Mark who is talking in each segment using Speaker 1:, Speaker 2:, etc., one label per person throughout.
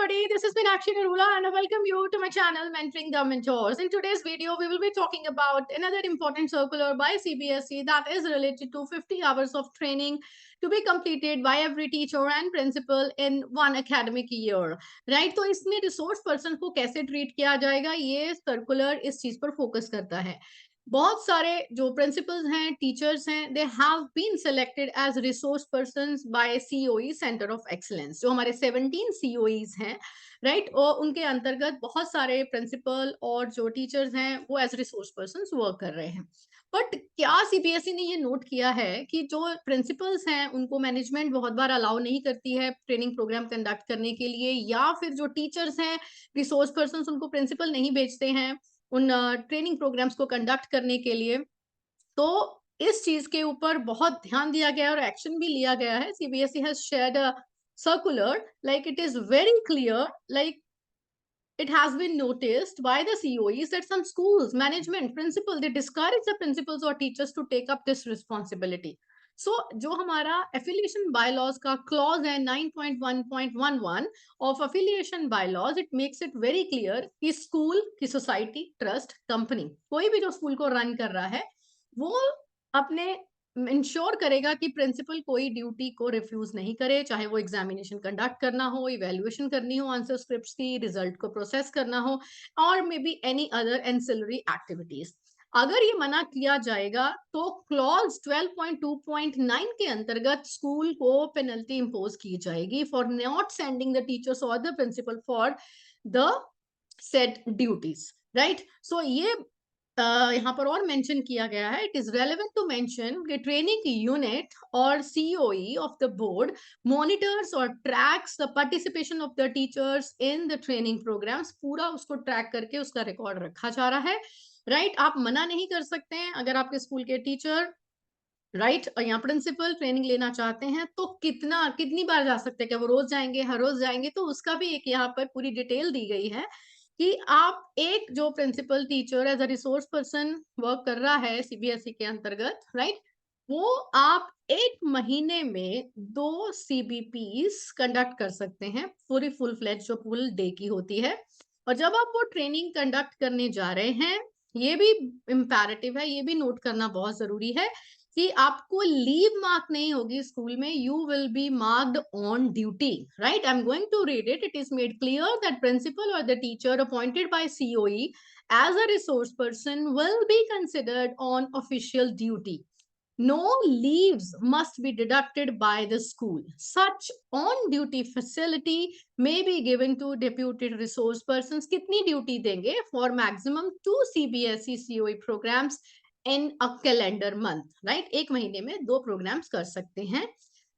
Speaker 1: everybody, this is Meenakshi Narula and I welcome you to my channel Mentoring the Mentors. In today's video, we will be talking about another important circular by CBSE that is related to 50 hours of training to be completed by every teacher and principal in one academic year. Right? तो इसमें resource person को कैसे treat किया जाएगा, ये circular इस चीज पर focus करता है. बहुत सारे जो प्रिंसिपल्स हैं, टीचर्स हैं, they have been selected as resource persons by COE centre of excellence. जो हमारे 17 सीओईज हैं, राइट, और उनके अंतर्गत बहुत सारे प्रिंसिपल और जो टीचर्स हैं वो एज रिसोर्स पर्संस वर्क कर रहे हैं. बट क्या सीबीएसई ने ये नोट किया है कि जो प्रिंसिपल्स हैं उनको मैनेजमेंट बहुत बार अलाउ नहीं करती है ट्रेनिंग प्रोग्राम कंडक्ट करने के लिए, या फिर जो टीचर्स हैं, रिसोर्स पर्संस, उनको प्रिंसिपल नहीं भेजते हैं उन ट्रेनिंग प्रोग्राम्स को कंडक्ट करने के लिए. तो इस चीज के ऊपर बहुत ध्यान दिया गया और एक्शन भी लिया गया है. CBSE has shared a circular, like it is very clear, like it has been noticed by the COEs that some schools, management, principal, they discourage the principals or teachers to take up this responsibility. So, जो हमारा affiliation bylaws का clause है 9.1.11 of affiliation bylaws, it makes it very clear कि school की society, trust, company, कोई भी जो school को run कर रहा है, वो अपने इंश्योर करेगा कि प्रिंसिपल कोई ड्यूटी को रिफ्यूज नहीं करे, चाहे वो एग्जामिनेशन कंडक्ट करना हो, इवैल्यूएशन करनी हो आंसर स्क्रिप्ट्स की, रिजल्ट को प्रोसेस करना हो, और may be any other ancillary activities. अगर ये मना किया जाएगा तो क्लॉज 12.2.9 के अंतर्गत स्कूल को पेनल्टी इंपोज की जाएगी for not sending the teachers और the principal for the set duties. Right, so ये यहाँ पर और मेंशन किया गया है. It is relevant to mention कि ट्रेनिंग यूनिट और COE of the board monitors और tracks the participation of the teachers in the training programmes. पूरा उसको ट्रैक करके उसका रिकॉर्ड रखा जा रहा है. राइट, आप मना नहीं कर सकते हैं. अगर आपके स्कूल के टीचर, राइट, यहाँ प्रिंसिपल ट्रेनिंग लेना चाहते हैं तो कितनी बार जा सकते हैं, क्या वो रोज जाएंगे, हर रोज जाएंगे? तो उसका भी एक यहाँ पर पूरी डिटेल दी गई है कि आप एक जो principal teacher as a resource person work कर रहा है सीबीएसई के अंतर्गत, राइट, वो आप एक महीने में 2 सीबीपीस कंडक्ट कर सकते हैं, पूरी फुल फ्लेज जो फुल डे की होती है. और जब आप वो ट्रेनिंग कंडक्ट करने जा रहे हैं, ये भी इम्पेरेटिव है, ये भी नोट करना बहुत जरूरी है कि आपको लीव मार्क नहीं होगी स्कूल में, you will be marked on duty. Right, I am going to read it. It is made clear that principal और the teacher appointed by COE as a resource person will be considered on official duty. No leaves must be deducted by the school. Such on-duty facility may be given to deputed resource persons. कितनी duty देंगे? For maximum 2 CBSE COE programs in a calendar month. Right? एक महीने में 2 programmes कर सकते हैं.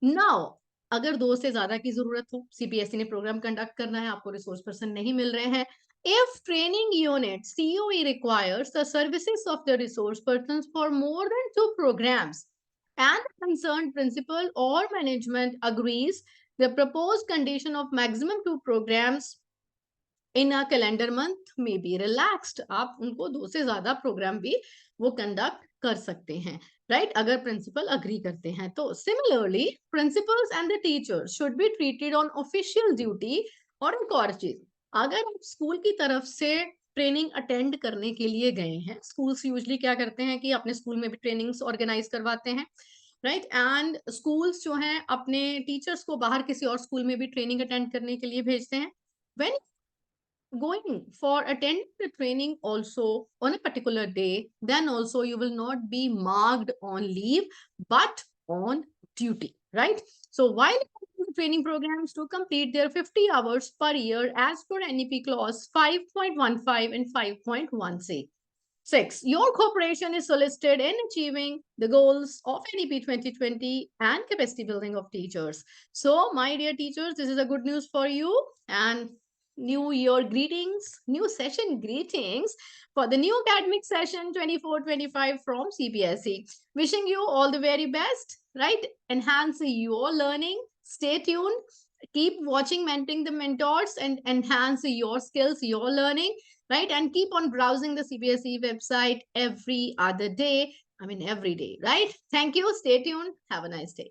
Speaker 1: Now, अगर 2 से ज्यादा की जरूरत हो, सीबीएसई ने प्रोग्राम कंडक्ट करना है, आपको रिसोर्स पर्सन नहीं मिल रहे हैं, if training unit COE requires the services of the resource persons for more than 2 programs and the concerned principal or management agrees, the proposed condition of maximum 2 programs in a calendar month may be relaxed. आप उनको 2 से ज्यादा programme भी वो conduct कर सकते हैं, right, अगर प्रिंसिपल अग्री करते हैं तो. Similarly principles and the teachers should be treated on official duty. और एक और चीज, अगर आप स्कूल की तरफ से ट्रेनिंग अटेंड करने के लिए गए हैं, स्कूल्स यूजुअली क्या करते हैं कि अपने स्कूल में भी ट्रेनिंग्स ऑर्गेनाइज करवाते हैं, राइट, एंड स्कूल्स जो हैं अपने टीचर्स को बाहर किसी और स्कूल में भी ट्रेनिंग अटेंड करने के लिए भेजते हैं. When going for attending the training also on a particular day, then also you will not be marked on leave but on duty. Right, so while the training programs to complete their 50 hours per year as per NEP clause 5.15 and 5.16, your cooperation is solicited in achieving the goals of NEP 2020 and capacity building of teachers. So my dear teachers, this is a good news for you, and new year greetings, new session greetings for the new academic session 24-25 from CBSE. Wishing you all the very best, right? Enhance your learning. Stay tuned. Keep watching Mentoring the Mentors and enhance your skills, your learning, right? And keep on browsing the CBSE website every other day. I mean, every day, right? Thank you. Stay tuned. Have a nice day.